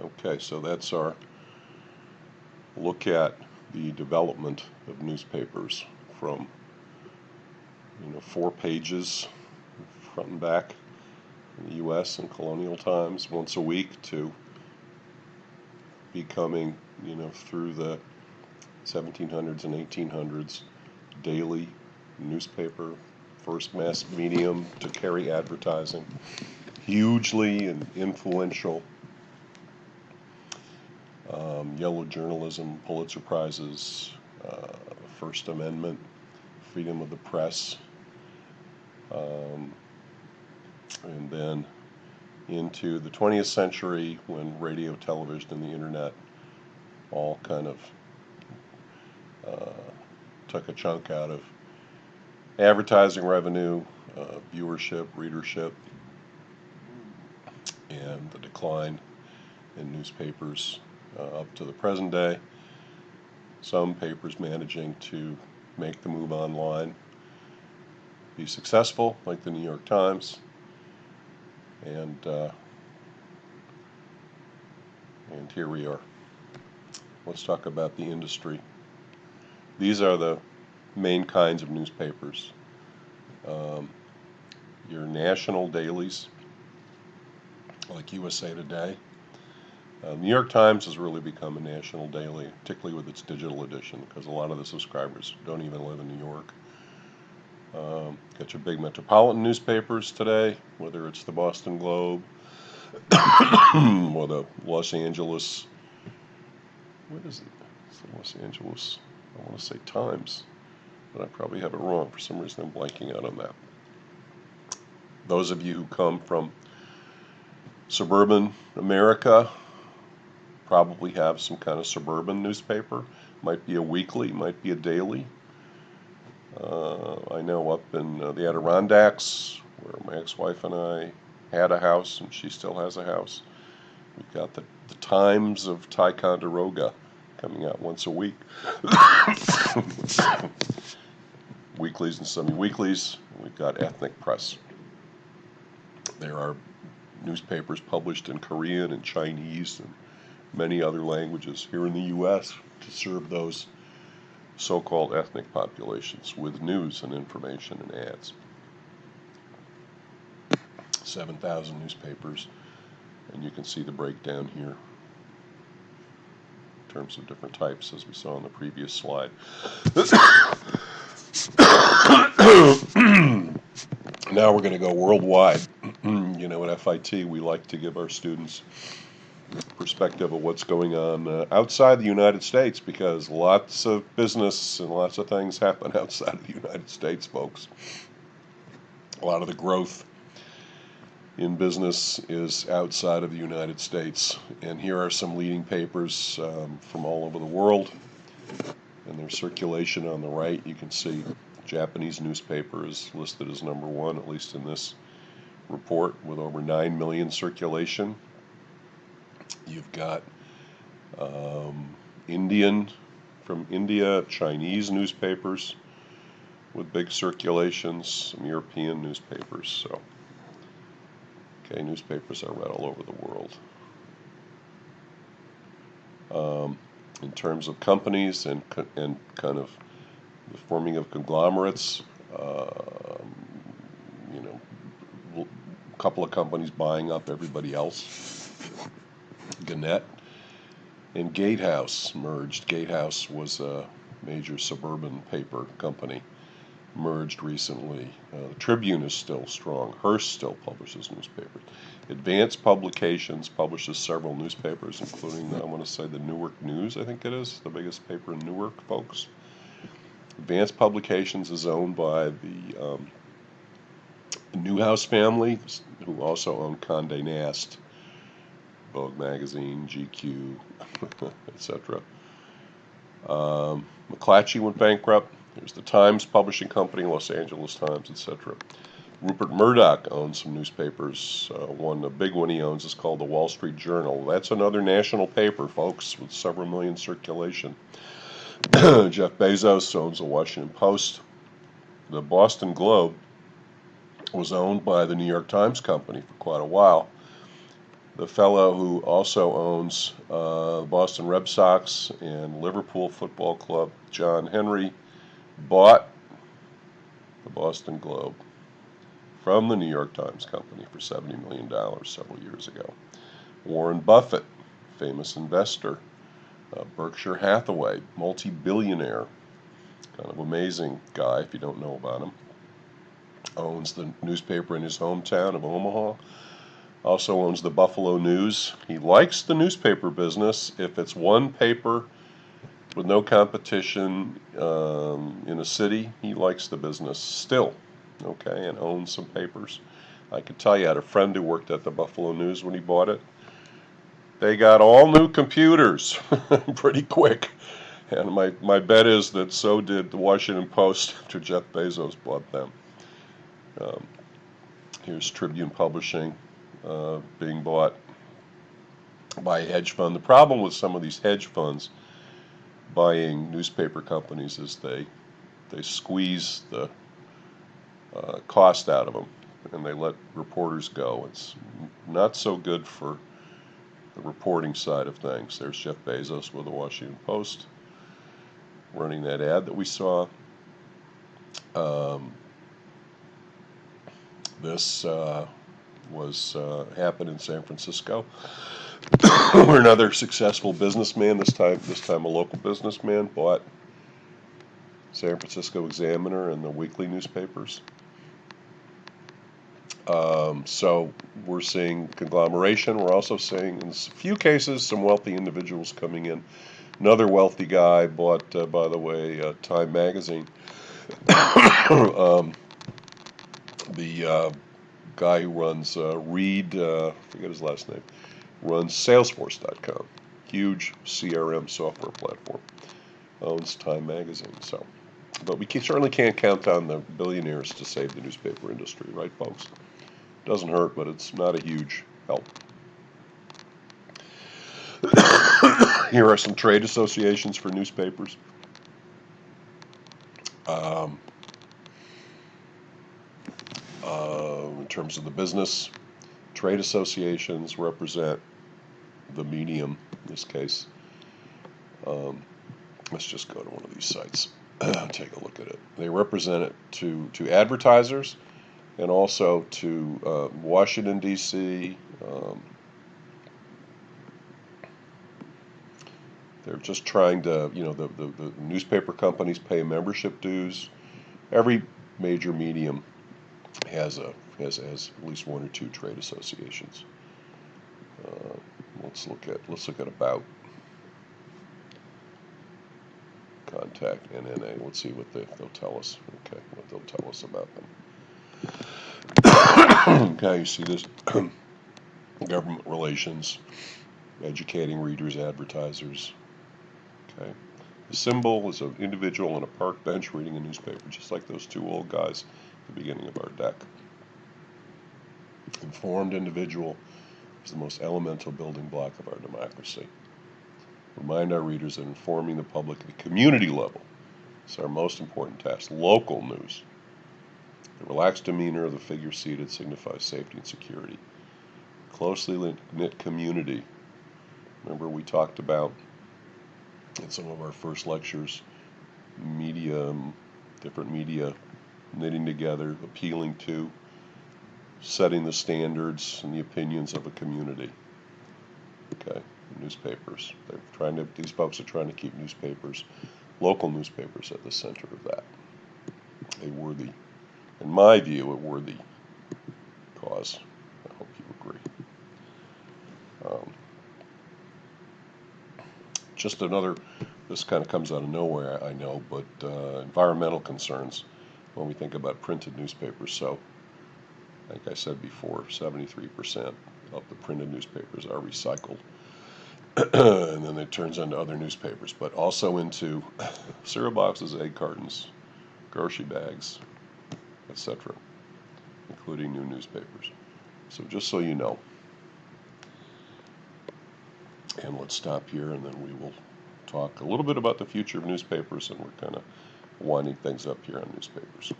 Okay, so that's our look at the development of newspapers from 4 pages front and back in the U.S. and colonial times once a week to becoming through the 1700s and 1800s daily newspaper, first mass medium to carry advertising, hugely and influential. Yellow journalism, Pulitzer Prizes, First Amendment, freedom of the press, and then into the 20th century when radio, television, and the internet all kind of took a chunk out of advertising revenue, viewership, readership, and the decline in newspapers up to the present day. Some papers managing to make the move online, be successful, like the New York Times, and here we are. Let's talk about the industry. These are the main kinds of newspapers. Your national dailies, like USA Today. New York Times has really become a national daily, particularly with its digital edition, because a lot of the subscribers don't even live in New York. Got your big metropolitan newspapers today, whether it's the Boston Globe or the Los Angeles. What is it? It's the Los Angeles, I want to say Times, but I probably have it wrong. For some reason I'm blanking out on that. Those of you who come from suburban America probably have some kind of suburban newspaper. Might be a weekly, might be a daily. I know up in the Adirondacks, where my ex-wife and I had a house, and she still has a house, we've got the Times of Ticonderoga coming out once a week. Weeklies and semi-weeklies. We've got ethnic press. There are newspapers published in Korean and Chinese and many other languages here in the U.S. to serve those so-called ethnic populations with news and information and ads. 7,000 newspapers, and you can see the breakdown here in terms of different types, as we saw on the previous slide. Now we're going to go worldwide. At FIT, we like to give our students perspective of what's going on outside the United States, because lots of business and lots of things happen outside of the United States, folks. A lot of the growth in business is outside of the United States, and here are some leading papers from all over the world and their circulation. On the right, you can see Japanese newspaper is listed as number one, at least in this report, with over 9 million circulation. You've got from India, Chinese newspapers with big circulations, some European newspapers. So, okay, newspapers are read all over the world. In terms of companies and kind of the forming of conglomerates, a couple of companies buying up everybody else. Gannett and Gatehouse merged. Gatehouse was a major suburban paper company, merged recently. The Tribune is still strong. Hearst still publishes newspapers. Advanced Publications publishes several newspapers, including, I want to say, the Newark News, I think it is, the biggest paper in Newark, folks. Advanced Publications is owned by the Newhouse family, who also own Condé Nast, Vogue magazine, GQ, etc. McClatchy went bankrupt. There's the Times Publishing Company, Los Angeles Times, etc. Rupert Murdoch owns some newspapers. A big one he owns is called the Wall Street Journal. That's another national paper, folks, with several million circulation. Jeff Bezos owns the Washington Post. The Boston Globe was owned by the New York Times Company for quite a while. The fellow who also owns the Boston Red Sox and Liverpool Football Club, John Henry, bought the Boston Globe from the New York Times Company for $70 million several years ago. Warren Buffett, famous investor, Berkshire Hathaway, multi-billionaire, kind of amazing guy if you don't know about him, owns the newspaper in his hometown of Omaha, also owns the Buffalo News. He likes the newspaper business if it's one paper with no competition in a city. He likes the business still, okay, and owns some papers. I could tell you, I had a friend who worked at the Buffalo News when he bought it. They got all new computers pretty quick. And my bet is that so did the Washington Post after Jeff Bezos bought them. Here's Tribune Publishing being bought by a hedge fund. The problem with some of these hedge funds buying newspaper companies is they squeeze the cost out of them and they let reporters go. It's not so good for the reporting side of things. There's Jeff Bezos with the Washington Post running that ad that we saw. This happened in San Francisco, where another successful businessman, this time a local businessman, bought San Francisco Examiner and the weekly newspapers. So we're seeing conglomeration. We're also seeing, in a few cases, some wealthy individuals coming in. Another wealthy guy bought, by the way, Time Magazine. The guy who runs Reed, forget his last name, runs Salesforce.com, huge CRM software platform, owns Time Magazine. So, but we certainly can't count on the billionaires to save the newspaper industry, right, folks? Doesn't hurt, but it's not a huge help. Here are some trade associations for newspapers. In terms of the business, trade associations represent the medium in this case. Let's just go to one of these sites and take a look at it. They represent it to advertisers and also to Washington, D.C. They're just trying to, the newspaper companies pay membership dues. Every major medium has at least one or two trade associations. Let's look at about, contact, NNA. Let's see what they'll tell us. Okay, what they'll tell us about them. Okay, you see this government relations, educating readers, advertisers. Okay, the symbol is an individual on a park bench reading a newspaper, just like those two old guys at the beginning of our deck. Informed individual is the most elemental building block of our democracy. Remind our readers that informing the public at the community level is our most important task. Local news. The relaxed demeanor of the figure seated signifies safety and security. Closely knit community. Remember we talked about in some of our first lectures, media, different media knitting together, appealing to, setting the standards and the opinions of a community. Okay, newspapers. These folks are trying to keep newspapers, local newspapers, at the center of that. A worthy, in my view, a worthy cause. I hope you agree. Just another, this kind of comes out of nowhere, I know, but environmental concerns when we think about printed newspapers. So, like I said before, 73% of the printed newspapers are recycled. And then it turns into other newspapers, but also into cereal boxes, egg cartons, grocery bags, etc., including new newspapers. So just so you know. And let's stop here, and then we will talk a little bit about the future of newspapers, and we're kind of winding things up here on newspapers.